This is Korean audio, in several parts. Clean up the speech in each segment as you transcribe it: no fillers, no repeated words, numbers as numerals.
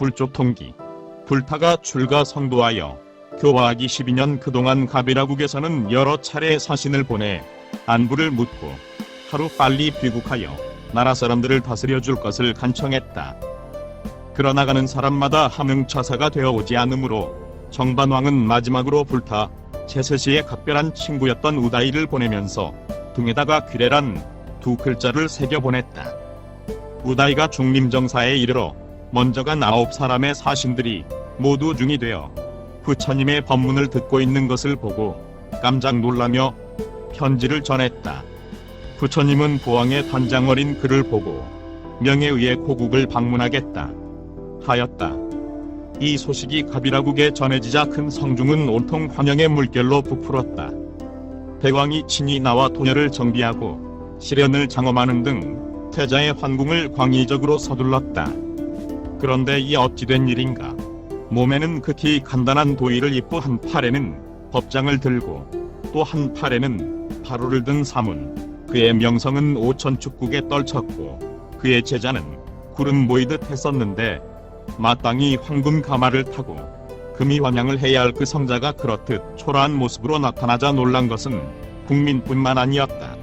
불조 통기. 불타가 출가 성도하여 교화하기 12년 그동안 가비라국에서는 여러 차례 사신을 보내 안부를 묻고 하루 빨리 귀국하여 나라 사람들을 다스려 줄 것을 간청했다. 그러나 가는 사람마다 함흥차사가 되어 오지 않으므로 정반왕은 마지막으로 불타 제세시의 각별한 친구였던 우다이를 보내면서 등에다가 귀래란 두 글자를 새겨 보냈다. 우다이가 중림정사에 이르러 먼저 간 9사람의 사신들이 모두 중이 되어 부처님의 법문을 듣고 있는 것을 보고 깜짝 놀라며 편지를 전했다. 부처님은 부왕의 단장어린 그를 보고 명에 의해 고국을 방문하겠다 하였다. 이 소식이 가비라국에 전해지자 큰 성중은 온통 환영의 물결로 부풀었다. 대왕이 친히 나와 도녀를 정비하고 시련을 장엄하는 등 태자의 환궁을 광의적으로 서둘렀다. 그런데 이 어찌된 일인가. 몸에는 극히 간단한 도의를 입고 한 팔에는 법장을 들고 또 한 팔에는 바로를 든 사문. 그의 명성은 오천축국에 떨쳤고 그의 제자는 구름 보이듯 했었는데 마땅히 황금 가마를 타고 금이 환양을 해야 할 그 성자가 그렇듯 초라한 모습으로 나타나자 놀란 것은 국민뿐만 아니었다.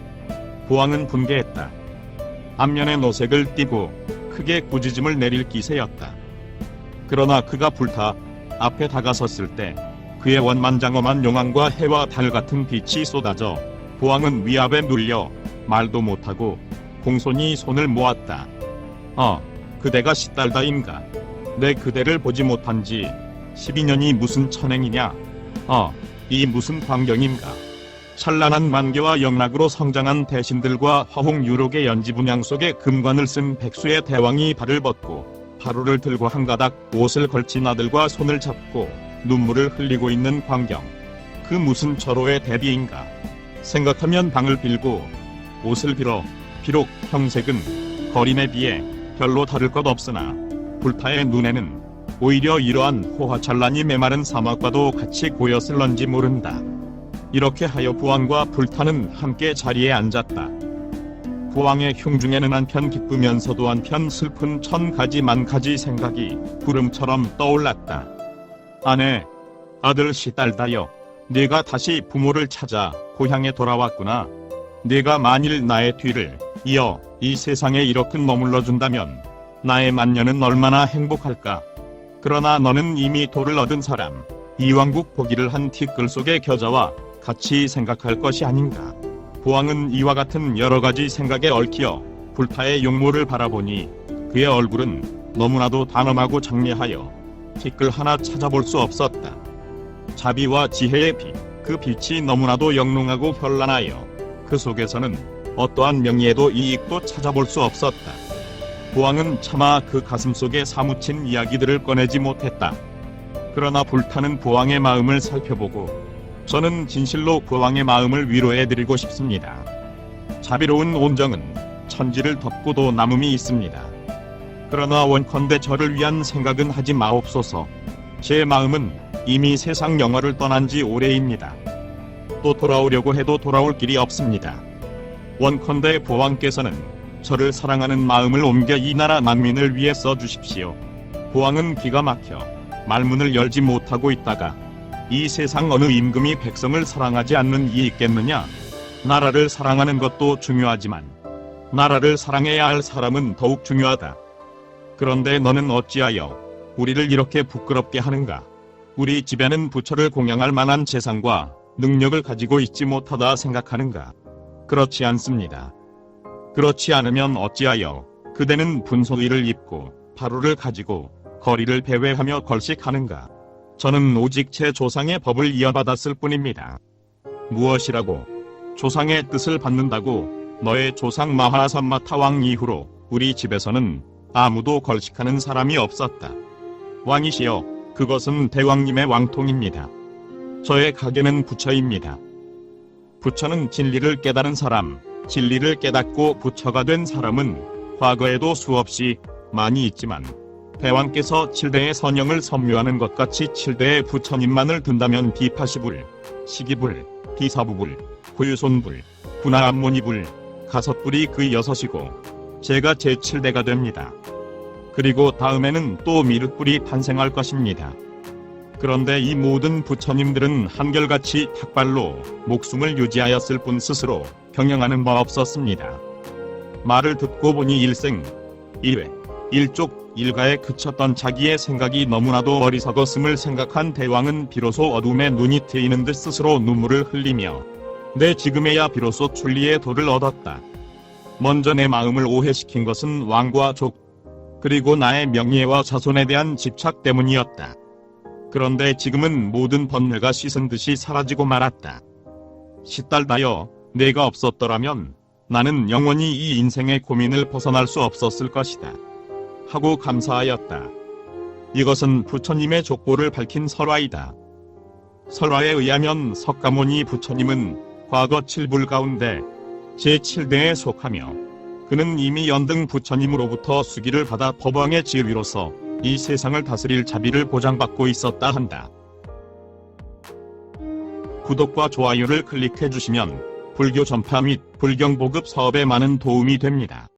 부왕은 분개했다. 앞면에 노색을 띠고 크게 꾸짖음을 내릴 기세였다. 그러나 그가 불타 앞에 다가섰을 때 그의 원만장엄한 용왕과 해와 달 같은 빛이 쏟아져 부왕은 위압에 눌려 말도 못하고 공손히 손을 모았다. 그대가 시달다인가? 내 그대를 보지 못한 지 12년이 무슨 천행이냐? 이 무슨 광경인가? 찬란한 만개와 영락으로 성장한 대신들과 화홍유록의 연지분양 속에 금관을 쓴 백수의 대왕이 발을 벗고 바로를 들고 한 가닥 옷을 걸친 아들과 손을 잡고 눈물을 흘리고 있는 광경. 그 무슨 절호의 대비인가? 생각하면 방을 빌고 옷을 빌어 비록 형색은 거린에 비해 별로 다를 것 없으나 불타의 눈에는 오히려 이러한 호화찬란이 메마른 사막과도 같이 고였을런지 모른다. 이렇게 하여 부왕과 불타는 함께 자리에 앉았다. 부왕의 흉중에는 한편 기쁘면서도 한편 슬픈 천가지 만가지 생각이 구름처럼 떠올랐다. 아내, 아들 시딸다여, 네가 다시 부모를 찾아 고향에 돌아왔구나. 네가 만일 나의 뒤를 이어 이 세상에 이렇게 머물러 준다면 나의 만년은 얼마나 행복할까. 그러나 너는 이미 도를 얻은 사람, 이왕국 보기를 한 티끌 속의 겨자와 같이 생각할 것이 아닌가. 부왕은 이와 같은 여러 가지 생각에 얽혀 불타의 용모를 바라보니 그의 얼굴은 너무나도 단엄하고 장례하여 티끌 하나 찾아볼 수 없었다. 자비와 지혜의 빛, 그 빛이 너무나도 영롱하고 현란하여 그 속에서는 어떠한 명예에도 이익도 찾아볼 수 없었다. 부왕은 차마 그 가슴 속에 사무친 이야기들을 꺼내지 못했다. 그러나 불타는 부왕의 마음을 살펴보고 저는 진실로 부왕의 마음을 위로해드리고 싶습니다. 자비로운 온정은 천지를 덮고도 남음이 있습니다. 그러나 원컨대 저를 위한 생각은 하지 마옵소서. 제 마음은 이미 세상 영화를 떠난 지 오래입니다. 또 돌아오려고 해도 돌아올 길이 없습니다. 원컨대 부왕께서는 저를 사랑하는 마음을 옮겨 이 나라 만민을 위해 써주십시오. 부왕은 기가 막혀 말문을 열지 못하고 있다가 이 세상 어느 임금이 백성을 사랑하지 않는 이 있겠느냐? 나라를 사랑하는 것도 중요하지만 나라를 사랑해야 할 사람은 더욱 중요하다. 그런데 너는 어찌하여 우리를 이렇게 부끄럽게 하는가? 우리 집에는 부처를 공양할 만한 재산과 능력을 가지고 있지 못하다 생각하는가? 그렇지 않습니다. 그렇지 않으면 어찌하여 그대는 분소의를 입고 바로를 가지고 거리를 배회하며 걸식하는가? 저는 오직 제 조상의 법을 이어받았을 뿐입니다. 무엇이라고? 조상의 뜻을 받는다고? 너의 조상 마하삼마타왕 이후로 우리 집에서는 아무도 걸식하는 사람이 없었다. 왕이시여, 그것은 대왕님의 왕통입니다. 저의 가계는 부처입니다. 부처는 진리를 깨달은 사람, 진리를 깨닫고 부처가 된 사람은 과거에도 수없이 많이 있지만 대왕께서 7대의 선영을 섬유하는 것 같이 7대의 부처님만을 든다면 비파시불, 시기불, 비사부불, 고유손불, 분하암모니불, 가섯불이 그 6이고 제가 제7대가 됩니다. 그리고 다음에는 또 미륵불이 탄생할 것입니다. 그런데 이 모든 부처님들은 한결같이 탁발로 목숨을 유지하였을 뿐 스스로 경영하는 바 없었습니다. 말을 듣고 보니 일생, 일회, 일족, 일가에 그쳤던 자기의 생각이 너무나도 어리석었음을 생각한 대왕은 비로소 어둠에 눈이 트이는 듯 스스로 눈물을 흘리며 내 지금에야 비로소 출리의 도를 얻었다. 먼저 내 마음을 오해시킨 것은 왕과 족, 그리고 나의 명예와 자손에 대한 집착 때문이었다. 그런데 지금은 모든 번뇌가 씻은 듯이 사라지고 말았다. 시딸다여, 내가 없었더라면 나는 영원히 이 인생의 고민을 벗어날 수 없었을 것이다. 하고 감사하였다. 이것은 부처님의 족보를 밝힌 설화이다. 설화에 의하면 석가모니 부처님은 과거 7불 가운데 제7대에 속하며 그는 이미 연등 부처님으로부터 수기를 받아 법왕의 지위로서 이 세상을 다스릴 자비를 보장받고 있었다 한다. 구독과 좋아요를 클릭해 주시면 불교 전파 및 불경 보급 사업에 많은 도움이 됩니다.